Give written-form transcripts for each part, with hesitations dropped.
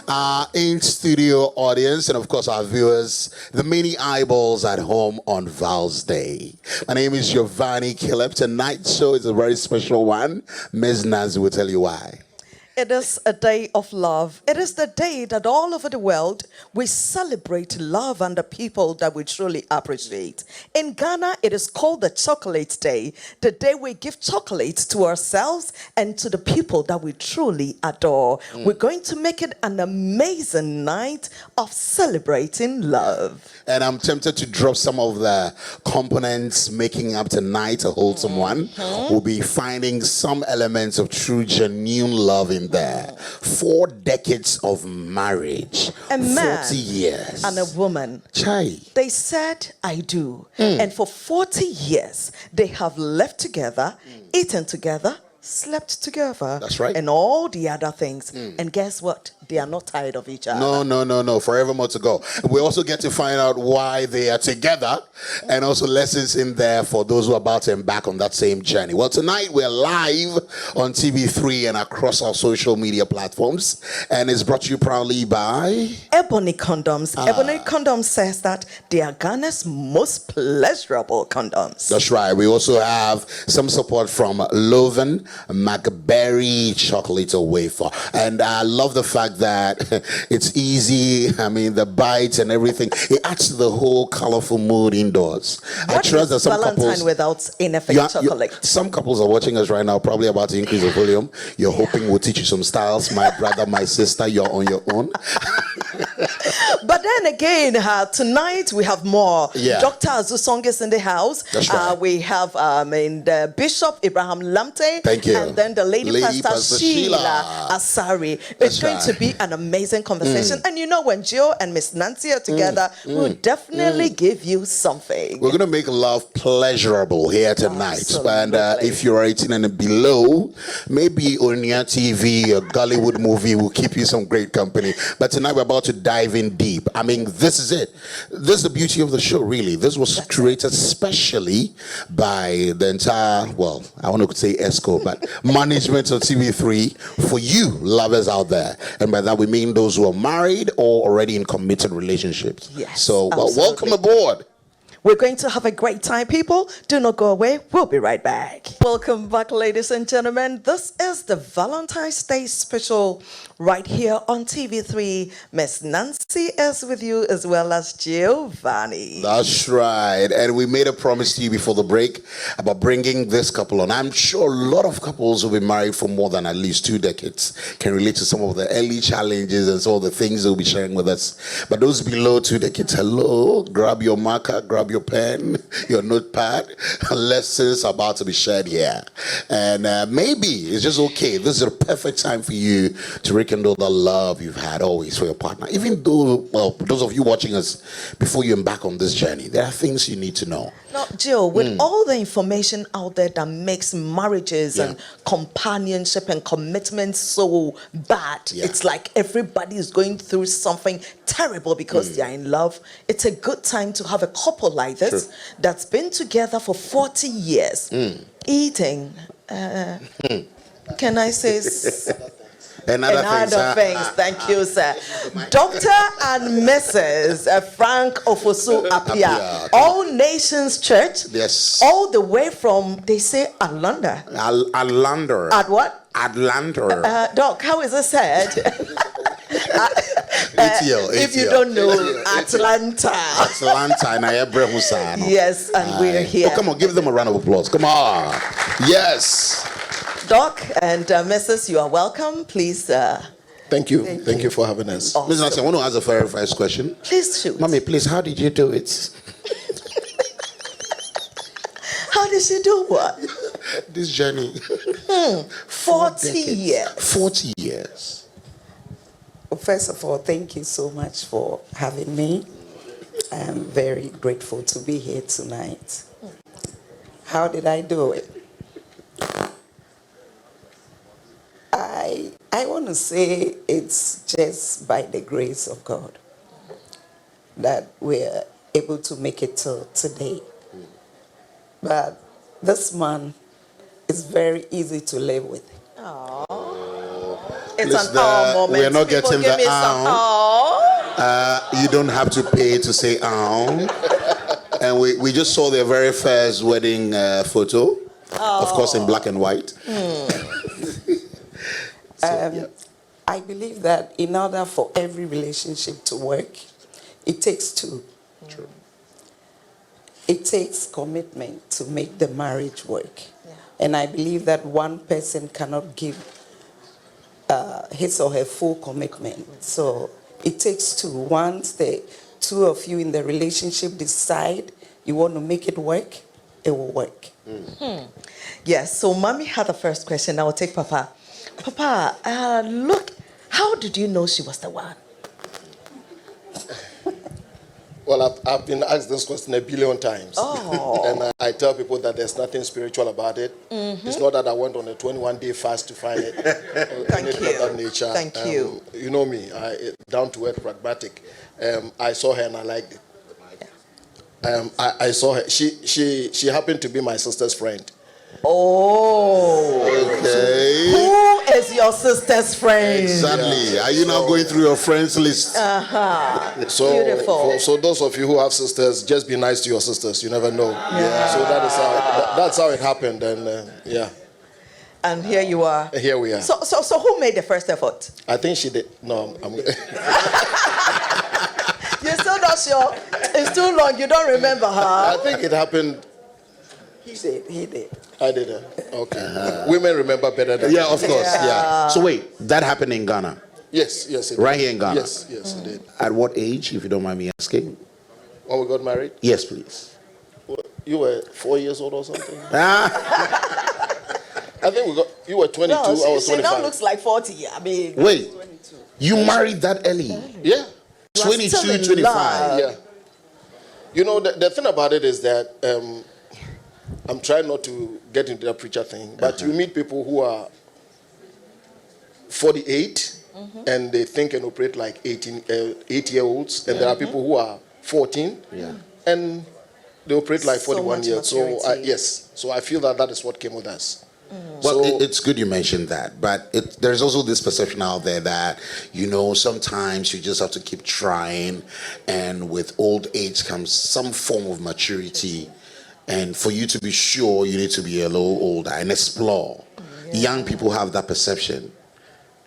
Our in-studio audience, and of course our viewers, the many eyeballs at home on Val's Day. My name is Giovanni Caleb. Tonight's show is a very special one. Ms. Nancy will tell you why. It is a day of love. It is the day that all over the world we celebrate love and the people that we truly appreciate. In Ghana, it is called the Chocolate Day, the day we give chocolates to ourselves and to the people that we truly adore. We're going to make it an amazing night of celebrating love. And I'm tempted to drop some of the components making up tonight a wholesome one. We'll be finding some elements of true, genuine love in there. 4 decades of marriage. A man 40 years. and a woman. Chai. They said, I do. And for 40 years, they have lived together, eaten together, slept together. That's right. And all the other things. And guess what? They are not tired of each other. No. Forevermore to go. We also get to find out why they are together and also lessons in there for those who are about to embark on that same journey. Well, tonight we're live on TV3 and across our social media platforms. And it's brought to you proudly by Ebony Condoms. Ebony Condoms says that they are Ghana's most pleasurable condoms. That's right. We also have some support from Loven McBerry Chocolate Wafer. And I love the fact that it's easy. I mean, the bites and everything. It adds to the whole colorful mood indoors. What I trust that some Valentine couples without anything chocolate. Some couples are watching us right now, probably about to increase the volume. You're hoping we'll teach you some styles. My brother, my sister, you're on your own. But then again, tonight we have more. Yeah. Dr. Azusong is in the house. That's right. We have the Bishop Abraham Lamte. Thank you. And then the Lady Pastor Sheila Asari. It's going to be an amazing conversation. And you know, when Joe and Miss Nancy are together, we'll definitely give you something. We're going to make love pleasurable here tonight. Absolutely. And if you're 18 and below, maybe Onia TV or Gollywood movie will keep you some great company. But tonight we're about to dive in deep. I mean, this is it. This is the beauty of the show, really. This was created specially by the entire, well, I want to say ESCO, but management of TV3 for you lovers out there. And by that we mean those who are married or already in committed relationships. Yes, so welcome aboard. We're going to have a great time, people. Do not go away. We'll be right back. Welcome back, ladies and gentlemen. This is the Valentine's Day special right here on TV3. Miss Nancy is with you as well as Giovanni. That's right. And we made a promise to you before the break about bringing this couple on. I'm sure a lot of couples who've been married for more than at least 2 decades can relate to some of the early challenges and some of the things they'll be sharing with us. But those below 2 decades, hello, grab your marker, grab your pen, your notepad. Lessons about to be shared here. And maybe it's just okay. This is a perfect time for you to rekindle the love you've had always for your partner. Even though, well, those of you watching us, before you embark on this journey, there are things you need to know. Now, Jill, with all the information out there that makes marriages and companionship and commitment so bad, it's like everybody is going through something terrible because they're in love. It's a good time to have a couple like this that's been together for 40 years, eating, can I say... And other things. Thank you, sir. Dr. and Mrs. Frank Ofosu Appiah, All Nations Church. Yes. All the way from, they say, Atlanta. Atlanta. At what? Atlanta. Doc, how is it said? If you don't know, Atlanta. Yes, and we're here. Oh, come on, give them a round of applause. Come on. Yes. Doc and Mrs., you are welcome. Please. Thank you. Thank you for having us. Awesome. Ms. Nancy, I want to ask a very first question. Please shoot. Mommy, please, how did you do it? How did she do what? This journey. 40 years. 40 years. Well, first of all, thank you so much for having me. I'm very grateful to be here tonight. How did I do it? I want to say it's just by the grace of God that we're able to make it till today. But this man is very easy to live with. It's an awe moment. We're not People getting give the me some awe. You don't have to pay to say And we just saw their very first wedding photo, of course in black and white. I believe that in order for every relationship to work, it takes two. True. It takes commitment to make the marriage work. Yeah. And I believe that one person cannot give his or her full commitment. So it takes two. Once the two of you in the relationship decide you want to make it work, it will work. Yes, so Mommy had the first question. I will take Papa. Papa, look, how did you know she was the one? Well, I've been asked this question a billion times. Oh. And I tell people that there's nothing spiritual about it. It's not that I went on a 21-day fast to find it. Thank anything you. of that nature. Thank you. You know me, down to earth, pragmatic. I saw her and I liked it. I saw her. She happened to be my sister's friend. Oh. Okay. Who is your sister's friend? Exactly. Are you now going through your friends list? So, Beautiful. so those of you who have sisters, just be nice to your sisters. You never know. Yeah. So that's how it happened, and yeah. And here you are. Here we are. So who made the first effort? I think she did. No, You're still not sure? It's too long. You don't remember her. I think it happened. He did. I did. Okay. Women remember better than Yeah, of course. Yeah. So wait, that happened in Ghana? Yes, it did. Right here in Ghana? Yes, it did. At what age, if you don't mind me asking? When we got married, Yes, please. you were 4 years old or something. Ah, I think you were 22. No, I was she 25. now looks like 40. I mean, wait, you married that early? Yeah. You are still 22, in 25. love. Yeah. You know, the thing about it is that I'm trying not to get into the preacher thing, but you meet people who are 48 and they think and operate like 8-year-olds, and there are people who are 14 and they operate like So 41 much years. So maturity. yes, so I feel that is what came with us. Well, So- it's good you mentioned that, but there's also this perception out there that, sometimes you just have to keep trying, and with old age comes some form of maturity, and for you to be sure, you need to be a little older and explore. Young people have that perception.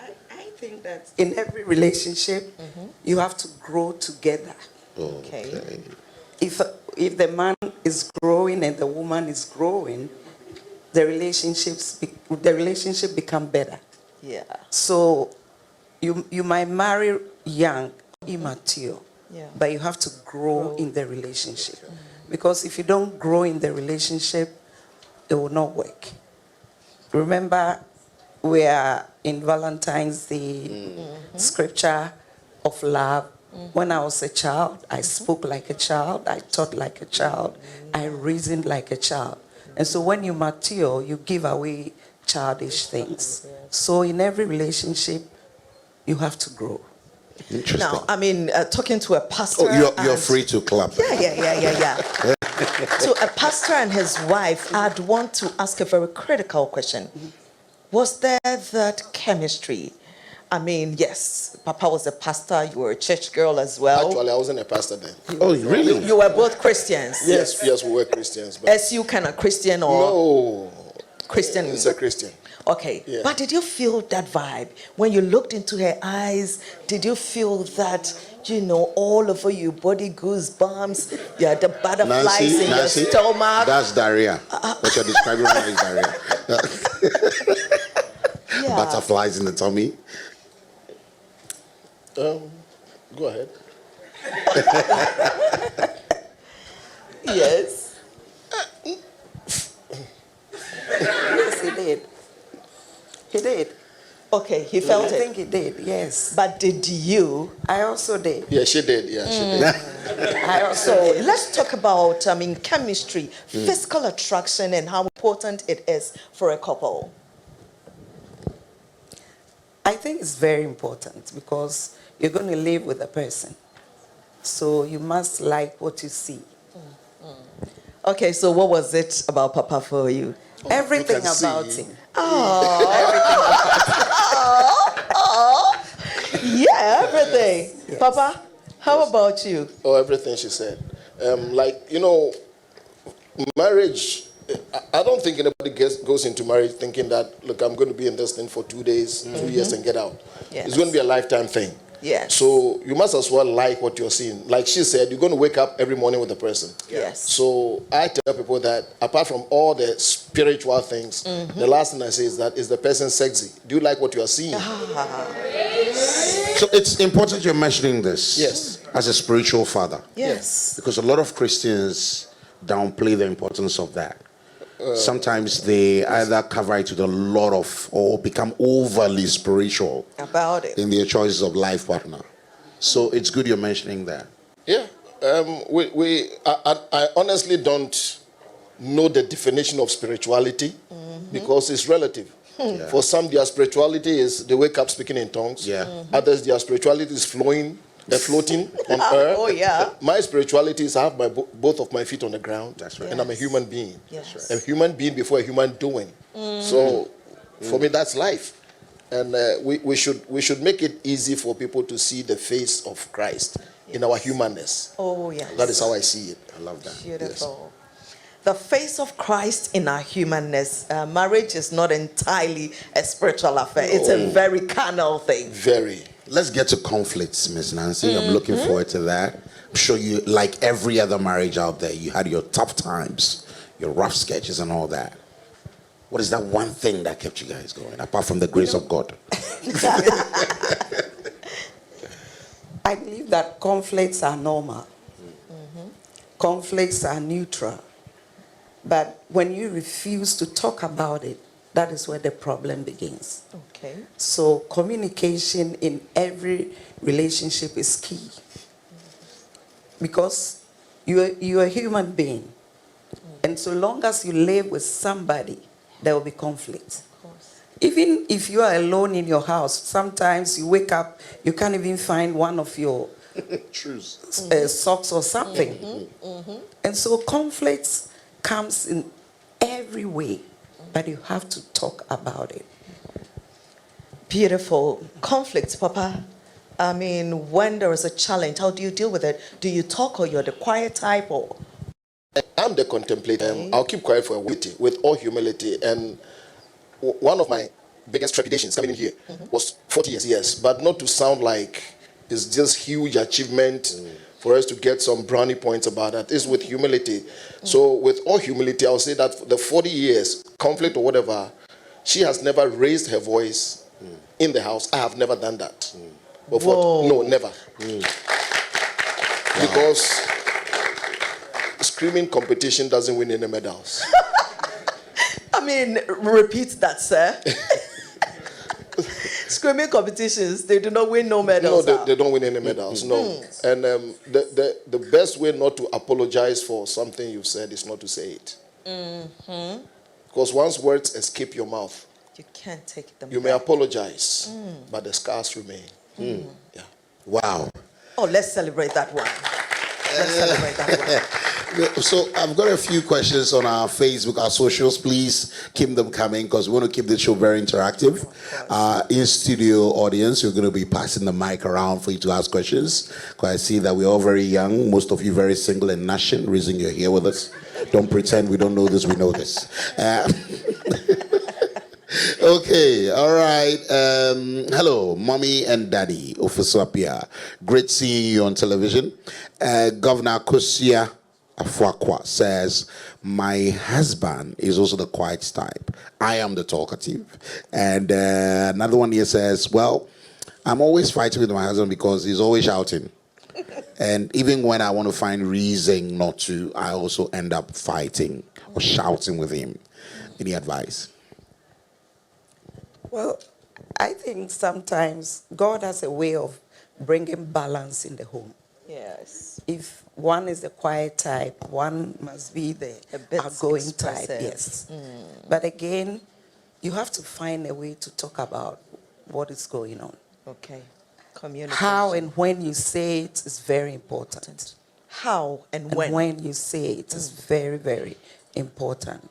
I think that in every relationship, you have to grow together. Okay. If the man is growing and the woman is growing, the relationship become better. Yeah. So you might marry young, immature, but you have to grow in the relationship. Because if you don't grow in the relationship, it will not work. Remember, we are in Valentine's Day, scripture of love. When I was a child, I spoke like a child, I thought like a child, I reasoned like a child. And so when you mature, you give away childish things. So in every relationship, you have to grow. Interesting. Now, I mean, talking to a pastor. You're and- free to clap. Yeah. To a pastor and his wife, I'd want to ask a very critical question. Was there that chemistry? I mean, yes, Papa was a pastor, you were a church girl as well. Actually, I wasn't a pastor then. Oh, really? You were both Christians. Yes, we were Christians. But SU kind of Christian or no, Christian? it's a Christian. Okay, Yeah. but did you feel that vibe? When you looked into her eyes, did you feel that, all over you, body goosebumps, yeah, the butterflies in your stomach? That's diarrhea. What you're describing right now is diarrhea. Yeah. Butterflies in the tummy. Go ahead. Yes. Yes, he did. He did. Okay, he felt I it. think he did, yes. But did you? I also did. Yeah, she did. Yeah, she did. I also So did. let's talk about, chemistry, physical attraction, and how important it is for a couple. I think it's very important because you're going to live with a person. So you must like what you see. Okay, so what was it about Papa for you? Everything can about see. him. everything. Yes. Papa, how about you? Oh, everything she said. Like, you know, marriage, I don't think anybody goes into marriage thinking that, look, I'm going to be in this thing for 2 days, 2 years and get out. Yes. It's going to be a lifetime thing. Yes. So you must as well like what you're seeing. Like she said, you're going to wake up every morning with a person. Yes. So I tell people that apart from all the spiritual things, the last thing I say is that, is the person sexy? Do you like what you are seeing? So it's important you're mentioning this. Yes. As a spiritual father. Yes. Because a lot of Christians downplay the importance of that. Sometimes they either cover it with a lot of, or become overly spiritual About it. in their choices of life partner. So it's good you're mentioning that. Yeah. I honestly don't know the definition of spirituality because it's relative. For some, their spirituality is they wake up speaking in tongues. Yeah. Others, their spirituality is floating on earth. Oh, yeah. My spirituality is I have both of my feet on the ground. That's right. And I'm a human being. Yes. A human being before a human doing. So for me, that's life. And we should make it easy for people to see the face of Christ in our humanness. Oh, yes. That is how I see it. I love that. Beautiful. The face of Christ in our humanness. Marriage is not entirely a spiritual affair. It's a very carnal thing. Very. Let's get to conflicts, Miss Nancy. I'm looking forward to that. I'm sure you, like every other marriage out there, you had your tough times, your rough sketches and all that. What is that one thing that kept you guys going, apart from the grace of God? I believe that conflicts are normal. Conflicts are neutral. But when you refuse to talk about it, that is where the problem begins. Okay. So communication in every relationship is key. Because you're a human being. And so long as you live with somebody, there will be conflict. Even if you are alone in your house, sometimes you wake up, you can't even find one of your Shoes. socks or something. And so conflicts comes in every way, but you have to talk about it. Beautiful. Conflict, Papa. I mean, when there is a challenge, how do you deal with it? Do you talk, or you're the quiet type, or? I'm the contemplator. I'll keep quiet for a while with all humility. And one of my biggest trepidations coming in here was 40 years, yes, but not to sound like it's just huge achievement for us to get some brownie points about that. It's with humility. So with all humility, I'll say that for the 40 years, conflict or whatever, she has never raised her voice in the house. I have never done that. Before, no, never. Because screaming competition doesn't win any medals. I mean, repeat that, sir. Screaming competitions, they do not win no medals. No, they don't win any medals, no. And the best way not to apologize for something you've said is not to say it. Because once words escape your mouth, you can't take them you may apologize, but the scars remain. Yeah. Wow. Oh, let's celebrate that one. Let's celebrate that one. So I've got a few questions on our Facebook, our socials. Please keep them coming because we want to keep the show very interactive. In studio audience, we're going to be passing the mic around for you to ask questions. Because I see that we're all very young, most of you very single and gnashing. Reason you're here with us. Don't pretend we don't know this. We know this. Okay, all right. Hello, mommy and daddy, Ofosu Appiah. Great seeing you on television. Governor Kosia Afuakwa says, my husband is also the quiet type. I am the talkative. And another one here says, well, I'm always fighting with my husband because he's always shouting. And even when I want to find reason not to, I also end up fighting or shouting with him. Any advice? Well, I think sometimes God has a way of bringing balance in the home. Yes. If one is the quiet type, one must be the outgoing type. Yes. But again, you have to find a way to talk about what is going on. Okay. Communication. How and when you say it is very important. How and when? when? When you say it is very, very important.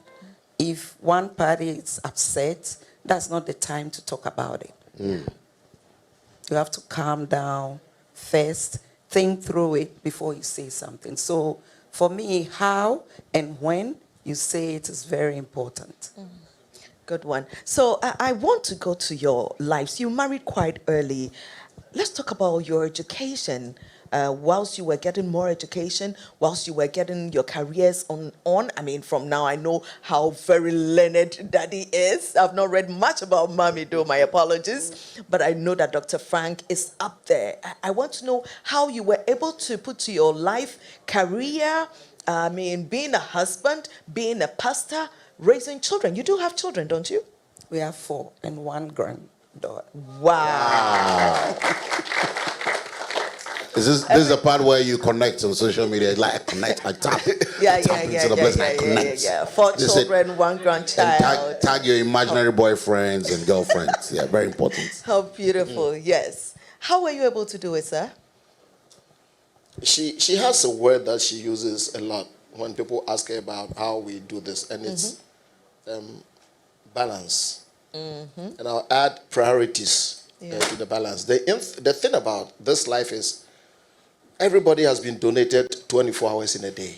If one party is upset, that's not the time to talk about it. you have to calm down first, think through it before you say something. So for me, how and when you say it is very important. Good one. So I want to go to your lives. You married quite early. Let's talk about your education. Whilst you were getting more education, whilst you were getting your careers on. I mean, from now I know how very learned Daddy is. I've not read much about Mommy, though, my apologies. But I know that Dr. Frank is up there. I want to know how you were able to put to your life, career, I mean, being a husband, being a pastor, raising children. You do have children, don't you? We have 4 and 1 granddaughter. Wow. This is the part where you connect on social media. It's like I connect, I tap. Yeah. 4 This children, 1 And grandchild. tag your imaginary boyfriends and girlfriends. Yeah, very important. How beautiful, yes. How were you able to do it, sir? She has a word that she uses a lot when people ask her about how we do this, and it's balance. And I'll add priorities to the balance. The thing about this life is everybody has been donated 24 hours in a day.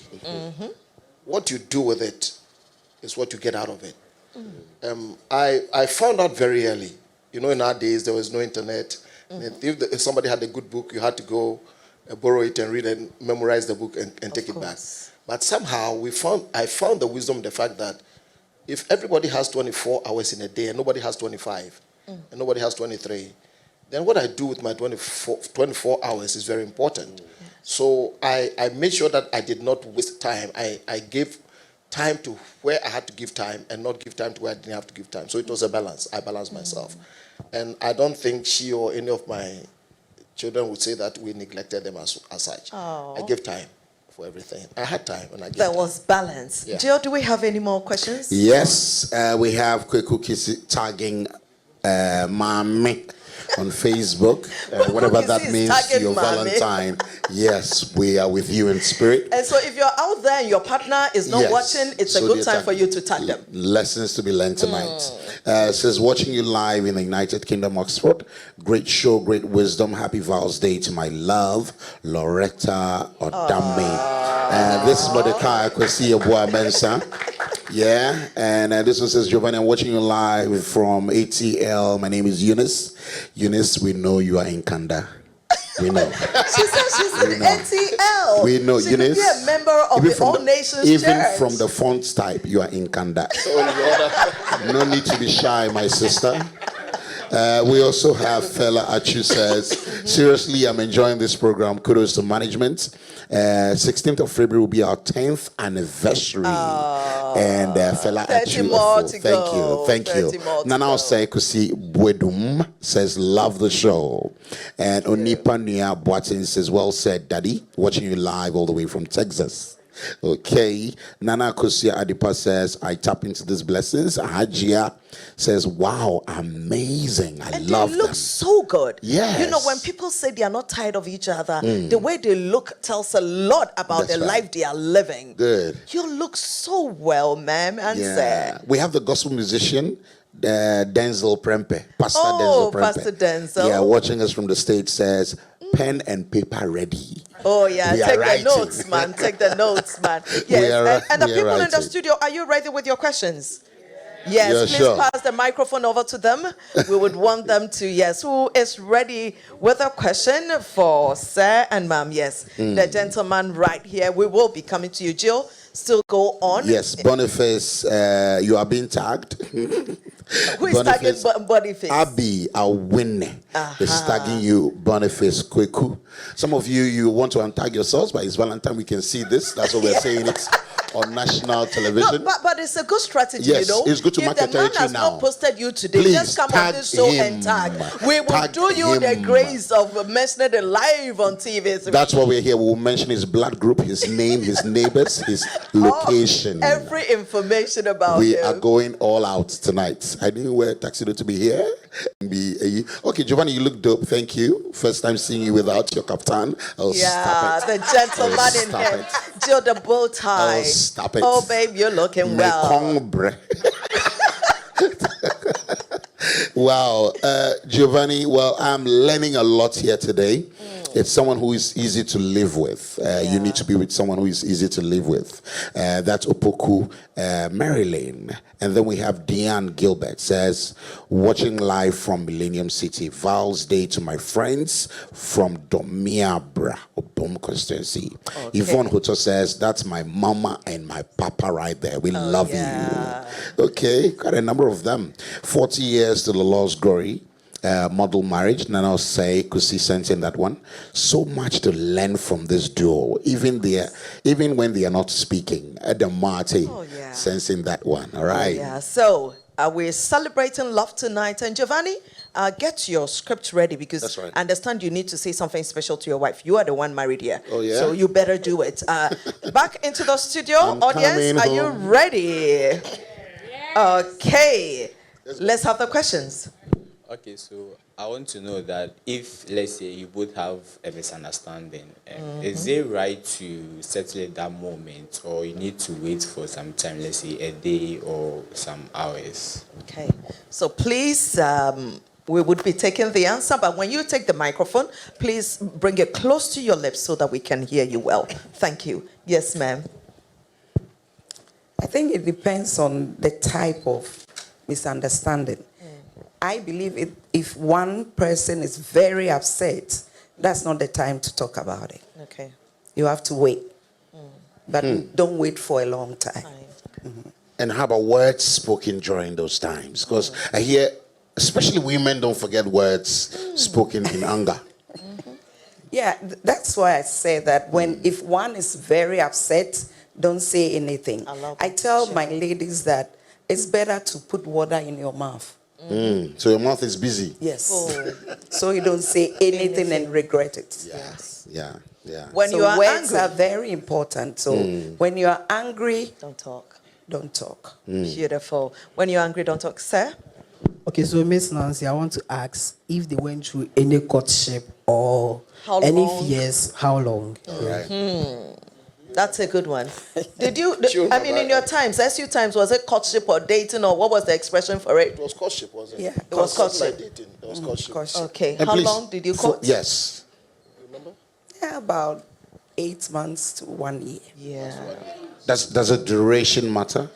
What you do with it is what you get out of it. I found out very early. You know, in our days, there was no internet. If somebody had a good book, you had to go borrow it and read and memorize the book and take it back. But somehow I found the wisdom in the fact that if everybody has 24 hours in a day and nobody has 25 and nobody has 23, then what I do with my 24 hours is very important. So I made sure that I did not waste time. I gave time to where I had to give time and not give time to where I didn't have to give time. So it was a balance. I balanced myself. And I don't think she or any of my children would say that we neglected them as such. I gave time for everything. I had time and I gave There time. was balance. Yeah. Jill, do we have any more questions? Yes, we have Kweku Kisi tagging Mami on Facebook. Whatever Kisi that is means, tagging your Mami. Valentine. Yes, we are with you in spirit. And so if you're out there and your partner is not Yes. watching, it's a So good they're time for you to tag them. Lessons to be learned tonight. Says, watching you live in the United Kingdom, Oxford. Great show, great wisdom. Happy Vows Day to my love, Loretta Odame. This is Mordecai Kwesi Abua Mensa. Yeah, and this one says, Giovanni, I'm watching you live from ATL. My name is Eunice. Eunice, we know you are in Kanda. We know. She said she's in NTL. We know, she Eunice. Could be a member of the All Nations even Church. from the font type, you are in Kanda. No need to be shy, my sister. We also have Fela Achu says, seriously, I'm enjoying this program. Kudos to management. 16th of February will be our 10th anniversary. And Fela 30 Achu, more to go. thank 30 you. more to Nana go. Osei Bwedum says, love the show. And Onipa Nia Boatin says, well said, Daddy. Watching you live all the way from Texas. Okay. Nana Kusia Adipa says, I tap into these blessings. Hajia says, wow, amazing. I And love they look them. so good. Yes. You know, when people say they are not tired of each other, the way they look tells a lot about That's the right. life they are living. Good. You look so well, ma'am. And Yeah. We have the gospel musician, Denzel Prempe. Pastor Oh, Denzel Prempe. Pastor Denzel. Yeah, watching us from the States says, pen and paper ready. Oh, yeah. We are Take the writing. notes, man. Take the notes, man. Yes. And the we are people in the writing. studio, are you ready with your questions? Yes, Yeah, please sure. pass the microphone over to them. We would want them to, yes. Who is ready with a question for Sir and Ma'am? Yes, the gentleman right here. We will be coming to you, Jill. Still go on. Yes, Boniface, you are being tagged. Who is tagging Boniface? Abby Awine is tagging you, Boniface Kweku. Some of you want to untag yourselves, but it's Valentine. We can see this. That's what we're saying. It's on national television. No, but it's a good strategy, Yes, you know. it's good to market if the man territory has now. not posted you today, Please just come on tag this show him. and tag. We will Tag do you the him. grace of mentioning it live on TV. That's why we're here. We'll mention his blood group, his name, his neighbors, his location. Every information about We him. are going all out tonight. I didn't wear a tuxedo to be here. Okay, Giovanni, you look dope. Thank you. First time seeing you without your kaftan. Oh, Yeah, stop it. the gentleman Oh, in stop him. it. Jill, the bow tie. Oh, stop it. Oh, babe, you're looking well. Mekongbre. Wow, Giovanni. Well, I'm learning a lot here today. It's someone who is easy to live with. You need to be with someone who is easy to live with. That's Opoku Marilyn. And then we have Deanne Gilbert says, watching live from Millennium City. Val's Day to my friends from Domiabra, Obom constituency. Okay. Yvonne Hoto says, that's my mama and my papa right there. We love you. Okay, got a number of them. 40 years to the Lord's glory. Model marriage, Nana say, Kusi sent in that one. So much to learn from this duo, even when they are not speaking. Adam Marte sensing that one. All right. So we're celebrating love tonight, and Giovanni, get your script ready because That's right. I understand you need to say something special to your wife. You are the one married here. Oh, yeah? So you better do it. Back into the studio, audience. Are you ready? Okay. Let's have the questions. Okay, so I want to know that if, let's say, you both have a misunderstanding, is it right to settle it that moment, or you need to wait for some time, let's say a day or some hours? Okay. So please, we would be taking the answer, but when you take the microphone, please bring it close to your lips so that we can hear you well. Thank you. Yes, ma'am. I think it depends on the type of misunderstanding. I believe if one person is very upset, that's not the time to talk about it. Okay. You have to wait. But don't wait for a long time. And how about words spoken during those times? Because I hear, especially women, don't forget words spoken in anger. Yeah, that's why I say that if one is very upset, don't say anything. I tell my ladies that it's better to put water in your mouth. So your mouth is busy. Yes. So you don't say anything and regret it. Yeah. When So you are words angry, are very important. So when you are angry, don't talk. don't talk. Beautiful. When you're angry, don't talk. Sir? Okay, so Miss Nancy, I want to ask if they went through any courtship or How and long? if yes, how long? All right. That's a good one. Did you, Sure, I mean, in your times, SU times, was it courtship or dating, or what was the expression for it? It was courtship, wasn't it? Yeah. It was Something courtship. like dating. It was courtship. Courtship. Okay. And How please, long did you court? Yes. Remember? Yeah, about 8 months to 1 year. Yeah. Does a duration matter?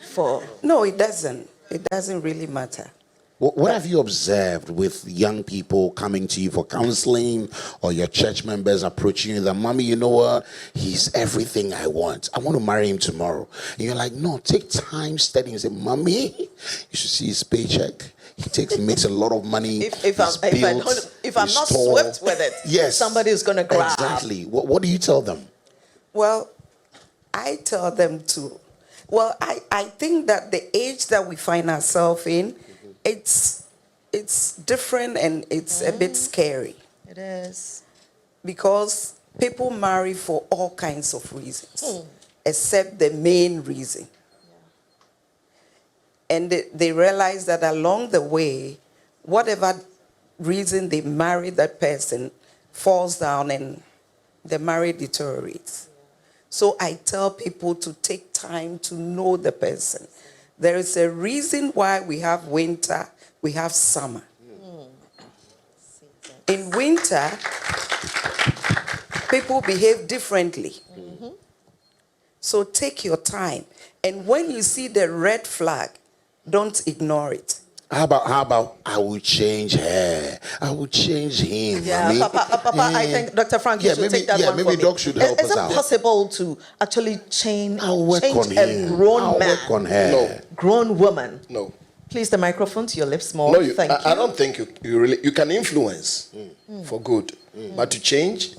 No, it doesn't. It doesn't really matter. What have you observed with young people coming to you for counseling, or your church members approaching you that, mommy, you know what? He's everything I want. I want to marry him tomorrow. And you're like, no, take time studying. You say, mommy, you should see his paycheck. He makes a lot of money. If I'm not swift with it, yes, somebody is going to grab. Exactly. What do you tell them? Well, I tell them to. Well, I think that the age that we find ourselves in, it's different and it's a bit scary. It is. Because people marry for all kinds of reasons, except the main reason. And they realize that along the way, whatever reason they marry that person falls down and the marriage deteriorates. So I tell people to take time to know the person. There is a reason why we have winter, we have summer. In winter, people behave differently. So take your time. And when you see the red flag, don't ignore it. How about I will change her, I will change him. Yeah, mommy. Papa, I think Dr. Frank, you should take that one maybe for me. Doc should help Is us it out. possible to actually change I'll work on a him. grown I'll man, work on her. No. grown woman? No. Please, the microphone to your lips more. No, Thank you. I don't think you can influence for good, but to change.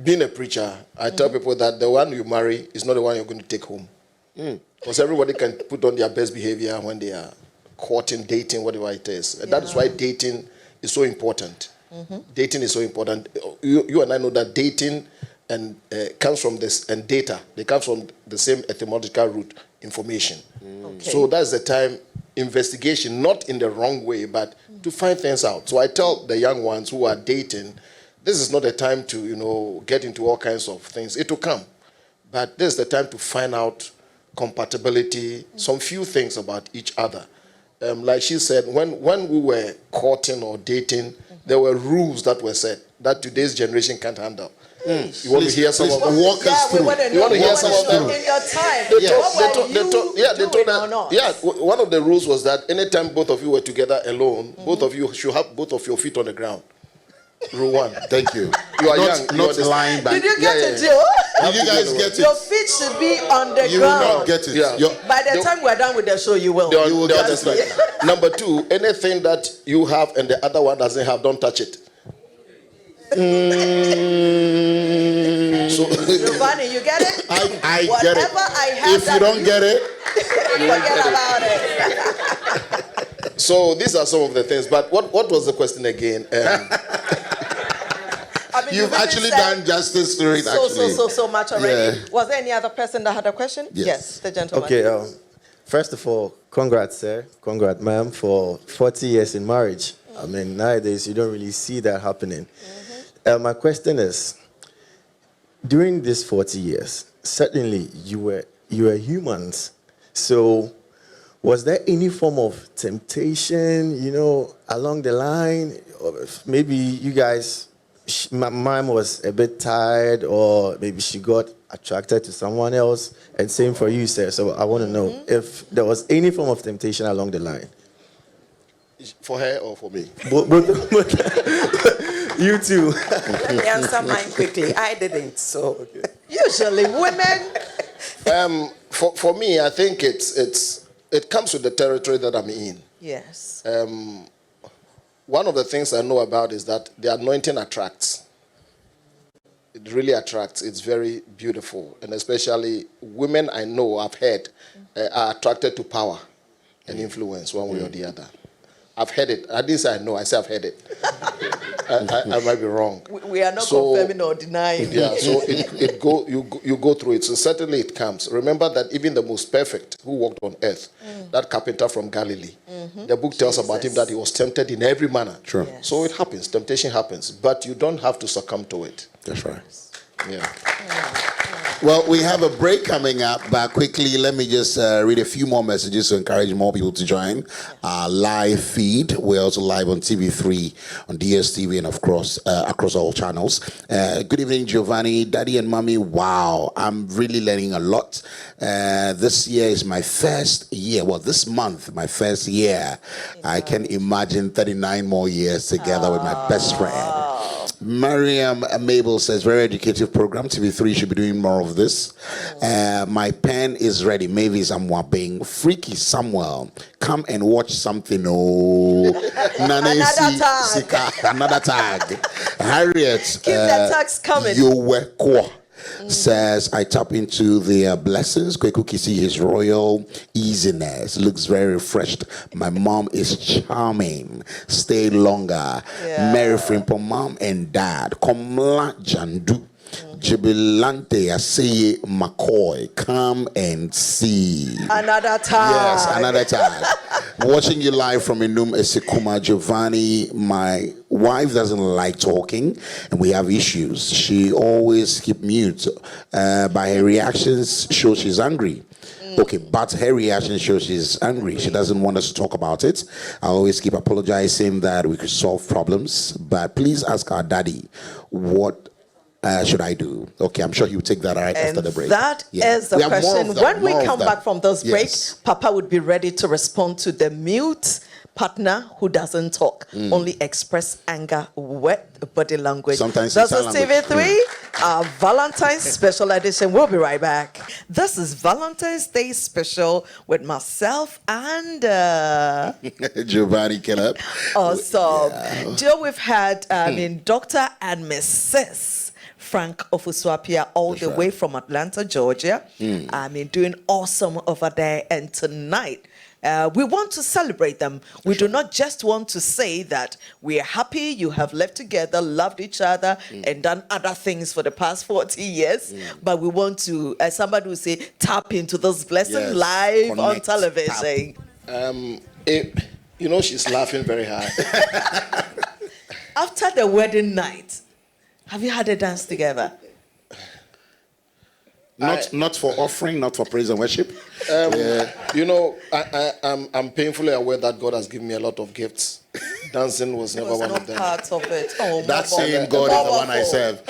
Being a preacher, I tell people that the one you marry is not the one you're going to take home, because everybody can put on their best behavior when they are courting, dating, whatever it is. And that is why dating is so important. Dating is so important. You and I know that dating and comes from this, and data, they come from the same etymological root, information. Okay. So that's the time, investigation, not in the wrong way, but to find things out. So I tell the young ones who are dating, this is not the time to, get into all kinds of things. It will come. But this is the time to find out compatibility, some few things about each other. like she said, when we were courting or dating, there were rules that were set that today's generation can't handle. You want to hear some of them? Walk us through. You want to hear some of them? In your time, one of the rules was that anytime both of you were together alone, both of you should have both of your feet on the ground. Rule 1. Thank you. You are not, young. Not lying back. Did you get it, Joe? Did you guys get it? Your feet should be on the You will ground. not get it. Yeah. By the time we're done with the show, you will. You will get it. Number 2, anything that you have and the other one doesn't have, don't touch it. So, Giovanni, you get it? I Whatever get it. I have, If you don't get it, forget about it. so these are some of the things. But what was the question again? I mean, you've really actually said done justice to it. So much already. Yeah. Was there any other person that had a question? Yes. The gentleman. Okay, first of all, congrats, sir. Congrats, ma'am, for 40 years in marriage. I mean, nowadays you don't really see that happening. My question is, during these 40 years, certainly you were humans. So was there any form of temptation, along the line? Or maybe you guys, mom was a bit tired, or maybe she got attracted to someone else, and same for you, sir. So I want to know if there was any form of temptation along the line. For her or for me? Both. You too. Let me answer mine quickly. I didn't, so. Usually women. For me, I think it comes with the territory that I'm in. Yes. One of the things I know about is that the anointing attracts. It really attracts. It's very beautiful. And especially women I know, I've heard, are attracted to power and influence one way or the other. I've heard it. I didn't say I know. I said I've heard it. I might be wrong. We are not confirming or denying. Yeah, so you go through it. So certainly it comes. Remember that even the most perfect who walked on earth, that carpenter from Galilee, the book tells about him that he was tempted in every manner. Sure. Yes. So it happens. Temptation happens. But you don't have to succumb to it. that's right. Yeah. Well, we have a break coming up, but quickly, let me just read a few more messages to encourage more people to join our live feed. We're also live on TV3, on DSTV, and of course, across all channels. Good evening, Giovanni, Daddy and Mommy. Wow, I'm really learning a lot. This year is my first year. Well, this month, my first year. I can imagine 39 more years together with my best friend. Mariam Mabel says, very educative program. TV3 should be doing more of this. My pen is ready. Maybe I'm being freaky Samuel. Come and watch something. Oh, another tag. Harriet, Keep the tags coming. You were cool. Says, I tap into the blessings. Kweku Kisi, his royal easiness looks very refreshed. My mom is charming. Stay longer. Mary Frimpo, mom and dad. Komla Jandu. Jubilante Aseye McCoy, come and see. Another time. Yes, another time. Watching you live from Inum Esekuma. Giovanni, my wife doesn't like talking, and we have issues. She always keep mute. By her reactions, shows she's angry. Okay, but her reaction shows she's angry. She doesn't want us to talk about it. I always keep apologizing that we could solve problems, but please ask our daddy what should I do? Okay, I'm sure he'll take that right after the break. That is the We have more question. of them, When we more of come them. back from this break, Yes. Papa would be ready to respond to the mute partner who doesn't talk, only express anger with body language. Sometimes This it's is sign language. TV3, our Valentine's special edition. We'll be right back. This is Valentine's Day special with myself and Giovanni Keller. awesome. Joe, we've had Dr. and Mrs. Frank Ofosu Appiah all the way from Atlanta, Georgia. Doing awesome over there. And tonight, we want to celebrate them. We do not just want to say that we are happy you have lived together, loved each other, and done other things for the past 40 years. But we want to, as somebody would say, tap into this blessing Yes. live on Connect, television. She's laughing very hard. After the wedding night, have you had a dance together? Not for offering, not for praise and worship. You know, I'm painfully aware that God has given me a lot of gifts. Dancing was never one of them. Part of it. Oh, That same God is the one I serve.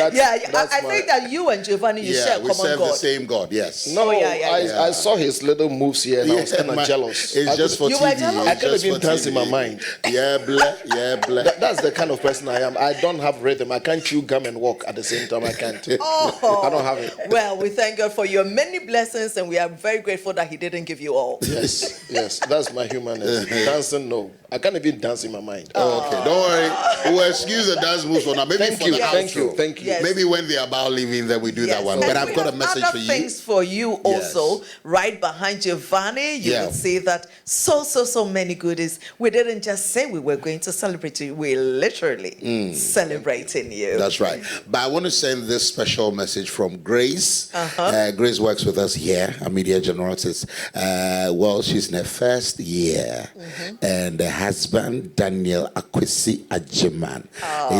I think that you and Giovanni, you share a we common serve God. the same God. Yes. No, I saw his little moves here and I was kind of man, jealous. It's just for You TV. were jealous? I It's can't just even for dance in TV. my mind. Yeah, blah. That's the kind of person I am. I don't have rhythm. I can't chew gum and walk at the same time. I can't. Oh, I don't have it. Well, we thank God for your many blessings, and we are very grateful that He didn't give you all. Yes, that's my humanness. Dancing, no. I can't even dance in my mind. Okay, don't worry. We'll excuse the dance moves for now. Maybe Thank for you, the thank outro. you, thank you. Yes. Maybe when they're about leaving, then we do that one. And But I've we got a have message other for you. things for you also. Yes. Right behind Giovanni, you Yeah. will see that so many goodies. We didn't just say we were going to celebrate you. We're literally celebrating you. That's right. But I want to send this special message from Grace. Uh-huh. Grace works with us here at Media Generalities. Well, she's in her first year. And her husband, Daniel Akwesi Ajiman,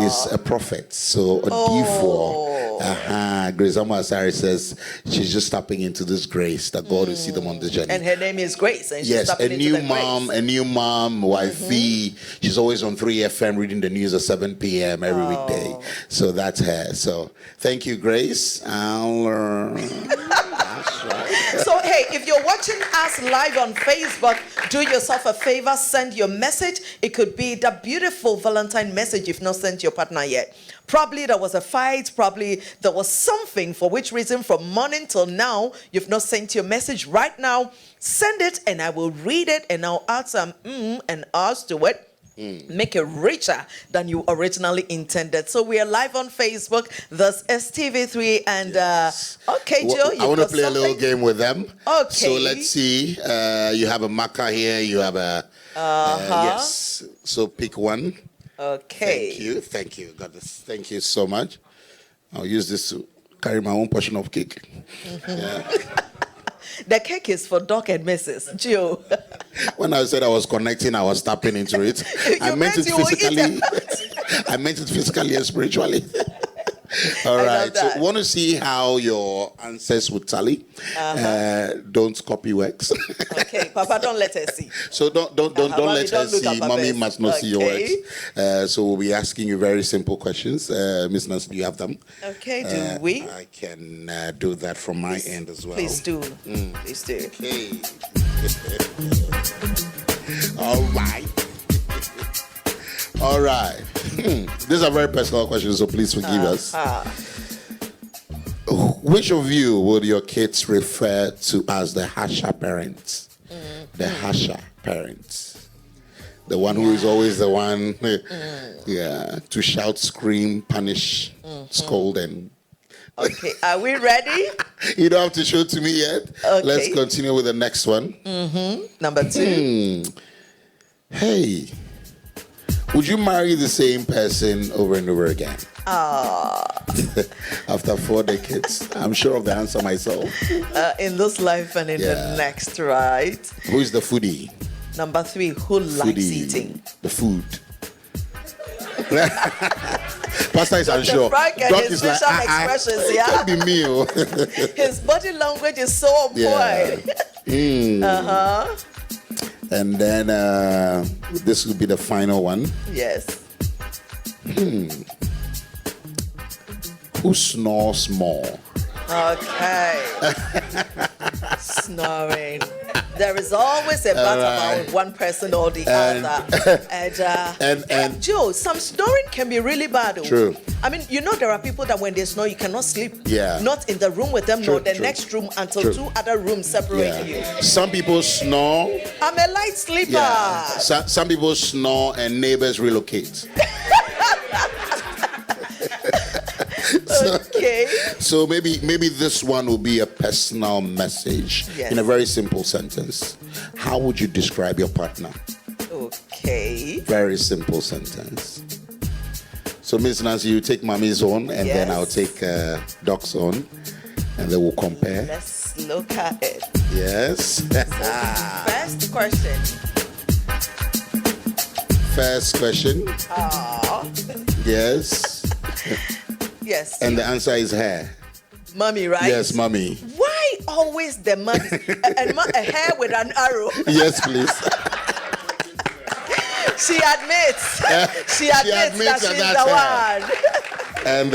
is a prophet. So, a D4. Grace Amasari says she's just tapping into this grace that God will see them on this journey. And her name is Grace. And she's Yes, tapping a into new the mom, grace. a new mom, wifey. She's always on 3FM reading the news at 7 p.m. every weekday. So that's her. So thank you, Grace. That's right. So, hey, if you're watching us live on Facebook, do yourself a favor, send your message. It could be the beautiful Valentine message you've not sent your partner yet. Probably there was a fight. Probably there was something for which reason from morning till now you've not sent your message. Right now, send it and I will read it and I'll add some and R's to it. Make it richer than you originally intended. So we are live on Facebook. There's STV3 and okay, Joe. I want to play a little game with them. Okay. So let's see. You have a marker here. You have a yes. So pick one. Okay. Thank you. Got this. Thank you so much. I'll use this to carry my own portion of cake. Yeah. The cake is for Doc and Mrs. Joe. When I said I was connecting, I was tapping into it. I meant it you will eat physically. I meant it physically and spiritually. All I right. love that. So, want to see how your answers would tally? Don't copy works. Okay, Papa, don't let her see. So don't Mommy, let her don't look see. at my Mommy face. must not see your Okay. works. So we'll be asking you very simple questions. Miss Nancy, do you have them? Okay, do we? I can do that from my end as well. Please do. Please do. Okay. All right. All right. These are very personal questions, so please forgive us. Which of you would your kids refer to as the harsher parents? The harsher parents. The one who is always the one to shout, scream, punish, scold, and... Okay, are we ready? You don't have to show it to me yet. Okay. Let's continue with the next one. Number 2. Hey, would you marry the same person over and over again? After 4 decades, I'm sure of the answer myself. In this life and in the next, right? Who is the foodie? Number 3, who likes eating? The food. Pastor is unsure. Frank and Doc his is like, facial expressions, it can't be me. Oh. His body language is so on point. And then this will be the final one. Yes. Who snores more? Okay. Snoring. There is always a battle about one person or the other. And Joe, some snoring can be really bad. Oh. True. I mean, you know there are people that when they snore, you cannot sleep. Yeah. Not in the room with them, True, nor the true. next room until True. 2 other rooms separate you. Some people snore. I'm a light sleeper. Yeah. Some people snore and neighbors relocate. Okay. So maybe this one will be a personal message Yes. in a very simple sentence. How would you describe your partner? Okay. Very simple sentence. So Miss Nancy, you take Mommy's on, and then Yes. I'll take Doc's on, and then we'll compare. Let's look at it. Yes. First question. First question. Yes. Yes. And the answer is hair. Mommy, right? Yes, mommy. Why always the mommy? A hair with an arrow. Yes, please. She admits. She admits that she's the one. And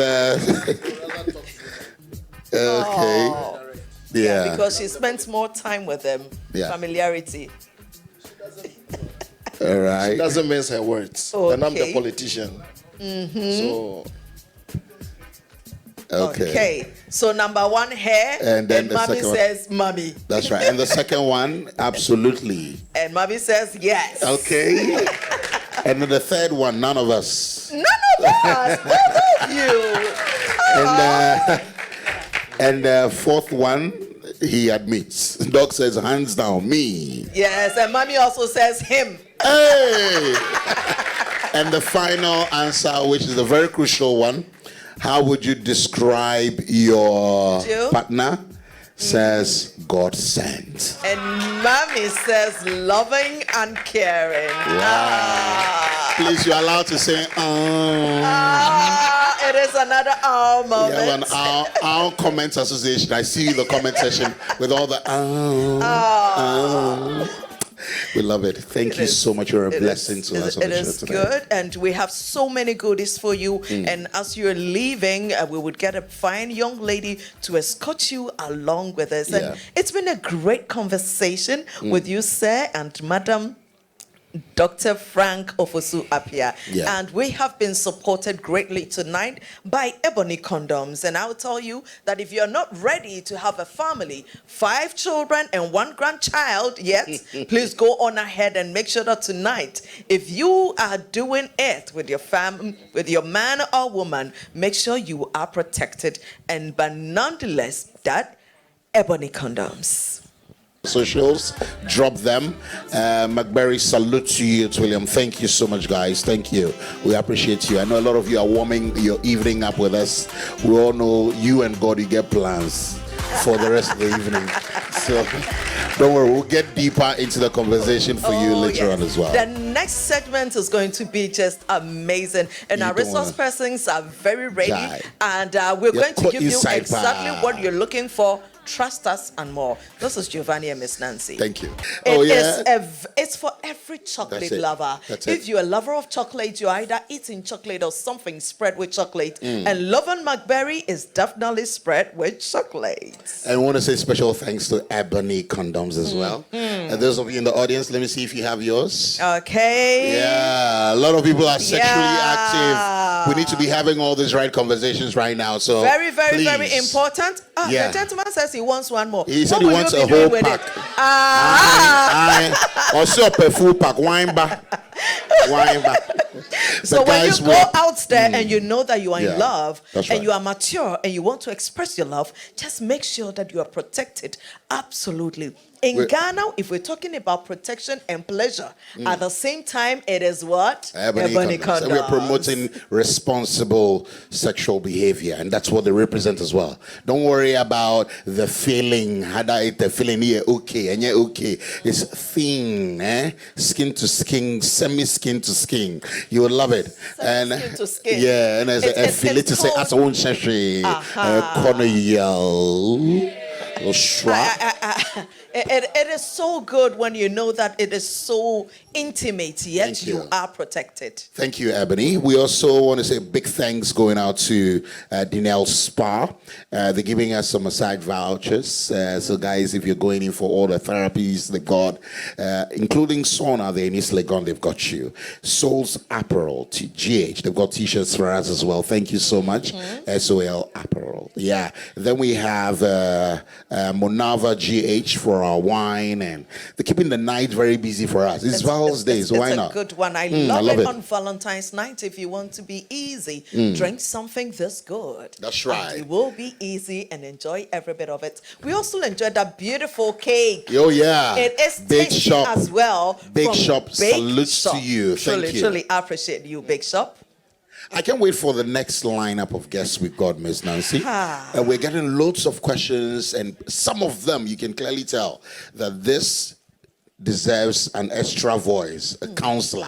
okay. Yeah. Because she spends more time with them. Yeah. Familiarity. All right. She doesn't mince her words. Okay. And I'm the politician. So. Okay. So number one, hair. And then the mommy second one. says, mommy. That's right. And the second one, absolutely. And mommy says, yes. Okay. And then the third one, none of us. None of us. Both of you. And the fourth one, he admits. Dog says, hands down, me. Yes, and mommy also says him. Hey! And the final answer, which is a very crucial one, how would you describe your partner? Says, God sent. And mommy says, loving and caring. Wow. Please, you're allowed to say, It is another moment. We have an our comment association. I see the comment section with all the We love it. Thank you so much. You're a blessing to us on the show today. It is good, and we have so many goodies for you. And as you're leaving, we would get a fine young lady to escort you along with us. And it's been a great conversation with you, sir, and Madam Dr. Frank Ofosu Appiah. And we have been supported greatly tonight by Ebony Condoms. And I'll tell you that if you're not ready to have a family, 5 children and 1 grandchild yet, please go on ahead and make sure that tonight, if you are doing it with your family, with your man or woman, make sure you are protected. And but nonetheless, that Ebony Condoms. Socials, drop them. McBerry, salute to you, William. Thank you so much, guys. Thank you. We appreciate you. I know a lot of you are warming your evening up with us. We all know you and God, you get plans for the rest of the evening. So don't worry, we'll get deeper into the conversation for you later on as well. The next segment is going to be just amazing. And our resource persons are very ready. And we're going to give you exactly what you're looking for. Trust us and more. This is Giovanni and Miss Nancy. Thank you. It's for every chocolate lover. If you're a lover of chocolate, you're either eating chocolate or something spread with chocolate. And Love and McBerry is definitely spread with chocolate. And I want to say special thanks to Ebony Condoms as well. And those of you in the audience, let me see if you have yours. Okay. Yeah, a lot of people are sexually active. We need to be having all these right conversations right now. So very important. The gentleman says he wants one more. He said he wants a whole pack. Also a full pack. Wine bar. So when you go out there and you know that you are in love and you are mature and you want to express your love, just make sure that you are protected. Absolutely. In Ghana, if we're talking about protection and pleasure, at the same time, it is what? Ebony Condoms. And we're promoting responsible sexual behavior, and that's what they represent as well. Don't worry about the feeling. The feeling here, okay, and yeah, okay. It's thin, skin to skin, semi-skin to skin. You will love it. Skin to skin. Yeah, and as a feeling to say, as a one session, corner yell. It is so good when you know that it is so intimate, yet you are protected. Thank you, Ebony. We also want to say big thanks going out to Dinell Spa. They're giving us some massage vouchers. So guys, if you're going in for all the therapies they got, including sauna there in East Legon, they've got you. Soul's Apparel, GH, they've got t-shirts for us as well. Thank you so much. SOL Apparel. Yeah. Then we have Monava GH for our wine, and they're keeping the night very busy for us. It's Valentine's Day, so why not? It's a good one. I love it on Valentine's night. If you want to be easy, drink something this good. That's right. And it will be easy and enjoy every bit of it. We also enjoyed that beautiful cake. Oh yeah. It is Big Shop as well. Big Shop salutes to you. Thank you. Truly appreciate you, Big Shop. I can't wait for the next lineup of guests we've got, Miss Nancy. And we're getting loads of questions, and some of them you can clearly tell that this deserves an extra voice, a counselor.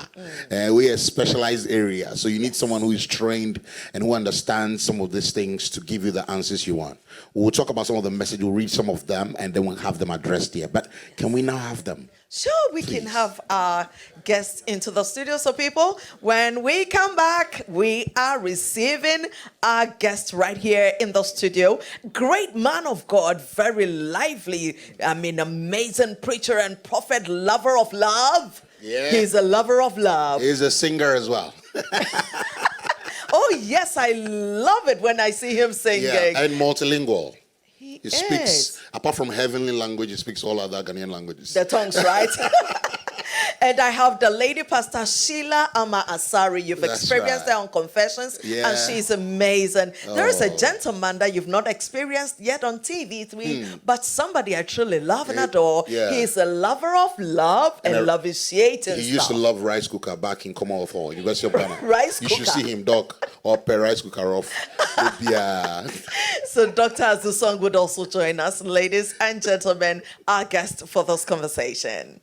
We're a specialized area, so you need someone who is trained and who understands some of these things to give you the answers you want. We'll talk about some of the messages, we'll read some of them, and then we'll have them addressed here. But can we now have them? Sure, we can have our guests into the studio. So, people, when we come back, we are receiving our guest right here in the studio. Great man of God, very lively, amazing preacher and prophet, lover of love. Yeah. He's a lover of love. He's a singer as well. Oh, yes, I love it when I see him singing. Yeah, and multilingual. He speaks, apart from heavenly language, he speaks all other Ghanaian languages. The tongues, right? And I have the lady pastor Sheila Ama Asari. You've experienced her on Confessions, and she's amazing. There is a gentleman that you've not experienced yet on TV3, but somebody I truly love and adore. Yeah. He's a lover of love and loviciating. He used to love rice cooker back in Commonwealth Hall, University of Ghana. Rice you cooker. should see him, Doc, or pair rice cooker off. Yeah. So Dr. Azusong would also join us. Ladies and gentlemen, our guest for this conversation.